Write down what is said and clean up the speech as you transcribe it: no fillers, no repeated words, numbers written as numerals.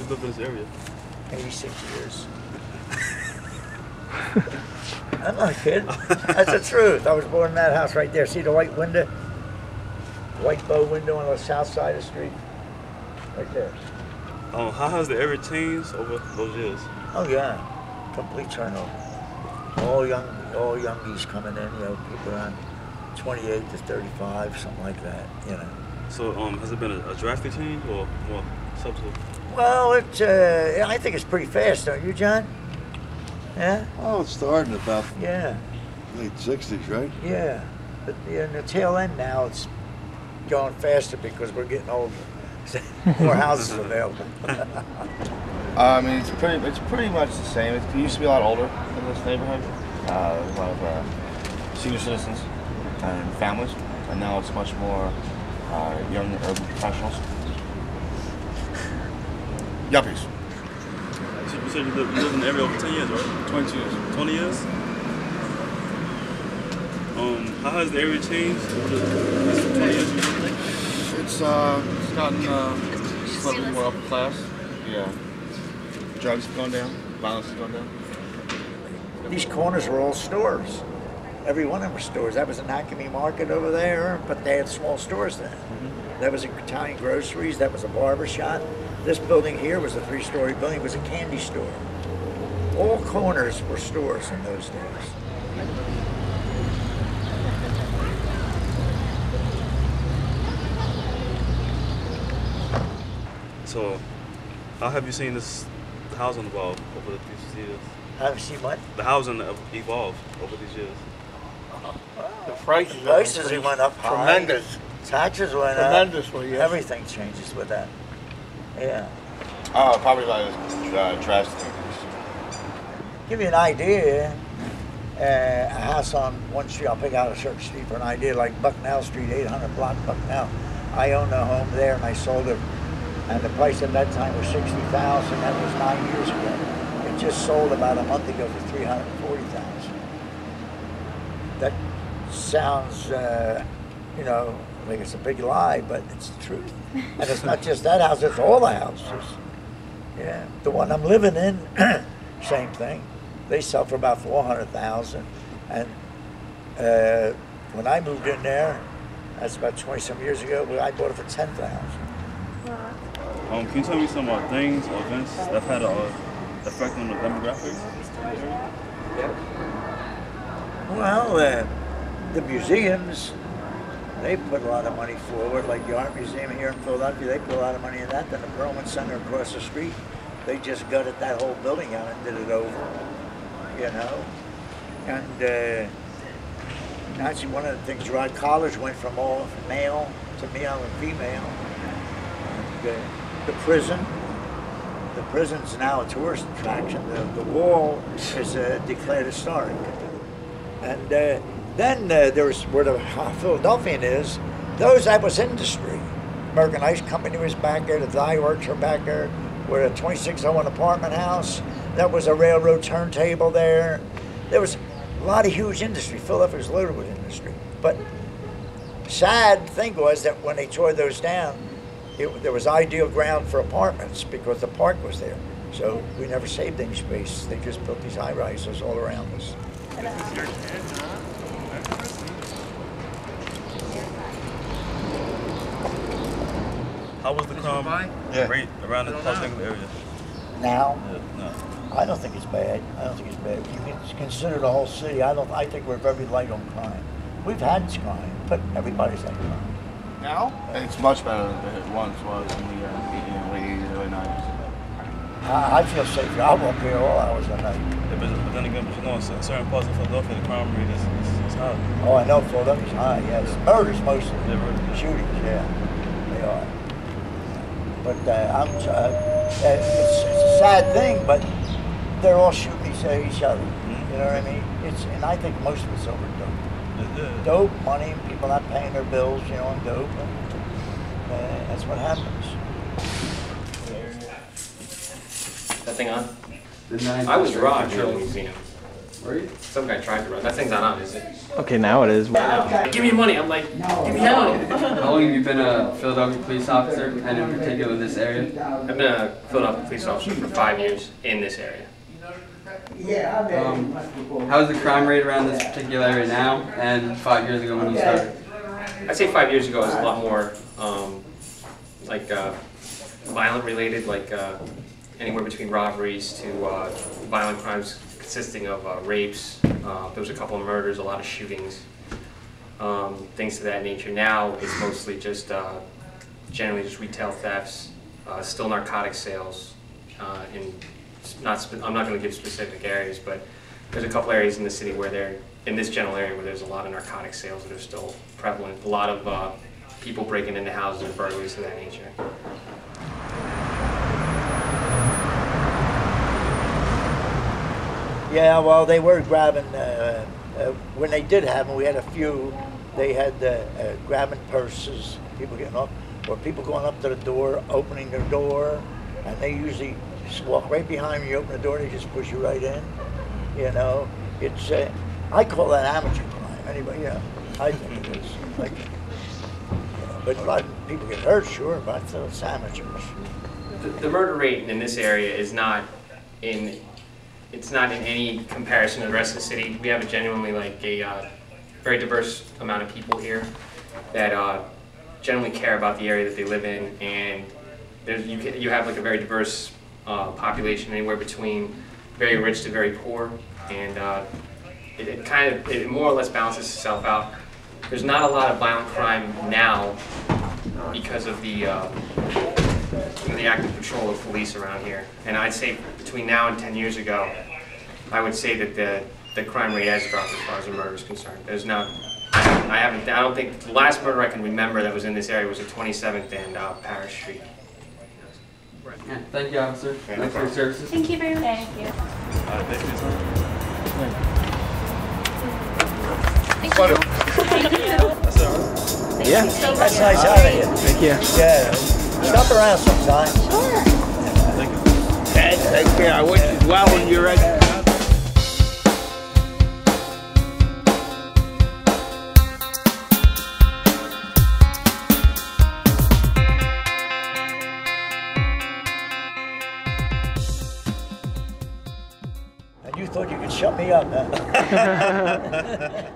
you lived in this area? 86 years. I'm not kidding. That's the truth. I was born in that house right there. See the white window? White bow window on the south side of the street? Right there. How has the area changed over those years? Oh yeah, complete turnover. All youngies coming in, you know, people around 28 to 35, something like that, you know. So has it been a drastic change or more subtle? Well, I think it's pretty fast, don't you, John? Yeah? Oh, it started about yeah. late 60s, right? Yeah, but in the tail end now, it's going faster because we're getting older. More houses available. I mean, it's pretty much the same. It used to be a lot older in this neighborhood. A lot of senior citizens and families, and now it's much more young urban professionals. Yuppies. So you said you lived in the area over 10 years, right? 22 years. 20 years? How has the area changed over the 20 years you've been there? It's gotten slightly more upper class. Yeah. Drugs have gone down. Violence has gone down. These corners were all stores. Every one of them were stores. That was an Acme Market over there, but they had small stores then. That was Italian groceries. That was a barber shop. This building here was a 3-story building. It was a candy store. All corners were stores in those days. So, how have you seen the housing evolve over these years? Have you seen what? The housing evolve over these years. The prices went up tremendous. High. Taxes went tremendously, up. yes. Everything changes with that. Yeah. Property values drastically increased. Give you an idea. A house on one street, I'll pick out a certain street for an idea, like Bucknell Street, 800 block Bucknell. I owned a home there and I sold it, and the price at that time was $60,000. That was 9 years ago. It just sold about a month ago for $340,000. That sounds, you know, like it's a big lie, but it's the truth. And it's not just that house; it's all the houses. Yeah, the one I'm living in, same thing. They sell for about $400,000, and when I moved in there, that's about 20-some years ago. I bought it for $10,000. Can you tell me some things or events that have had an effect on the demographics? Well, the museums, they put a lot of money forward, like the Art Museum here in Philadelphia, they put a lot of money in that. Then the Perlman Center across the street, they just gutted that whole building out and did it over, you know. And actually one of the things, Rod College went from all male to male and female. And, the prison's now a tourist attraction. The wall is declared historic. And then there's where the Philadelphian is. That was industry. American Ice Company was back there. The dye works were back there. We're a 2601 apartment house. That was a railroad turntable there. There was a lot of huge industry. Philadelphia was loaded with industry. But sad thing was that when they tore those down, there was ideal ground for apartments because the park was there. So we never saved any space. They just built these high-rises all around us. How was the crime rate around the Los Angeles area? Now? Yeah, no. I don't think it's bad. I don't think it's bad. If you can consider the whole city, I think we're very light on crime. We've had crime, but everybody's had crime. Now? It's much better than it once was in the late 80s, early 90s. I feel safer. I walk here all hours of the night. Yeah, but then again, you know, in certain parts of Philadelphia, the crime rate is high. Oh, I know Philadelphia's high, yes. Murders mostly. Yeah, murders. Shootings, yeah. They are. But it's a sad thing, but they're all shooting each other. Mm-hmm. You know what I mean? And I think most of it's over dope. Yeah. Dope, money, people not paying their bills, you know, on dope. And that's what happens. That thing on? I was Raj earlier. Some guy tried to run. That thing's not on, is it? Okay, now it is. Give me money. I'm like, give me money. How long have you been a Philadelphia police officer, and in particular this area? I've been a Philadelphia police officer for 5 years in this area. How's the crime rate around this particular area now, and 5 years ago when you started? I'd say 5 years ago it was a lot more violent related, like anywhere between robberies to violent crimes consisting of rapes. There was a couple of murders, a lot of shootings, things of that nature. Now it's mostly just generally just retail thefts, still narcotic sales. I'm not going to give specific areas, but there's a couple areas in the city where in this general area where there's a lot of narcotic sales that are still prevalent. A lot of people breaking into houses and burglaries of that nature. Yeah, well, they were grabbing, when they did have them, we had a few, they had grabbing purses, people getting up, or people going up to the door, opening their door, and they usually just walk right behind you, open the door, they just push you right in, you know. It's, I call that amateur crime, anyway, yeah, I think it is. But a lot of people get hurt, sure, but I feel it's amateurs. The murder rate in this area is not in any comparison to the rest of the city. We have a genuinely very diverse amount of people here that generally care about the area that they live in, and you have like a very diverse population, anywhere between very rich to very poor, and it more or less balances itself out. There's not a lot of violent crime now because of the active patrol of police around here. And I'd say between now and 10 years ago, I would say that the crime rate has dropped as far as the murder is concerned. There's not, I don't think, the last murder I can remember that was in this area was at 27th and Parish Street. Yeah, thank you, officer. Thanks for your services. Thank you very much. Thank you. Thank you. Thank you. Thank you. Yeah, that's nice having you. Thank you. Yeah, stop around sometime. Sure. Thank you. Take care. I wish you well when you're ready. And you thought you could shut me up, huh?